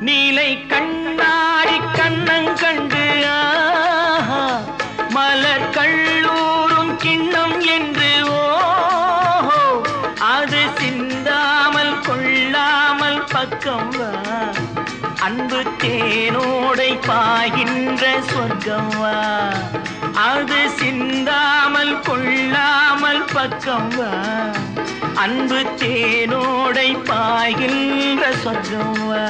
நீலை கண்ணாடி கண்ணங்கண்டு மலர் கள்ளூரும் கிண்ணம் என்று ஓஹோ அது சிந்தாமல் கொள்ளாமல் பக்கம் வா அன்பு தேனோடை பாய்கின்ற சொர்க்கம் வா அது சிந்தாமல் கொள்ளாமல் பக்கம் வா அன்பு தேனோடை பாய்கின்ற சொர்க்கம் வா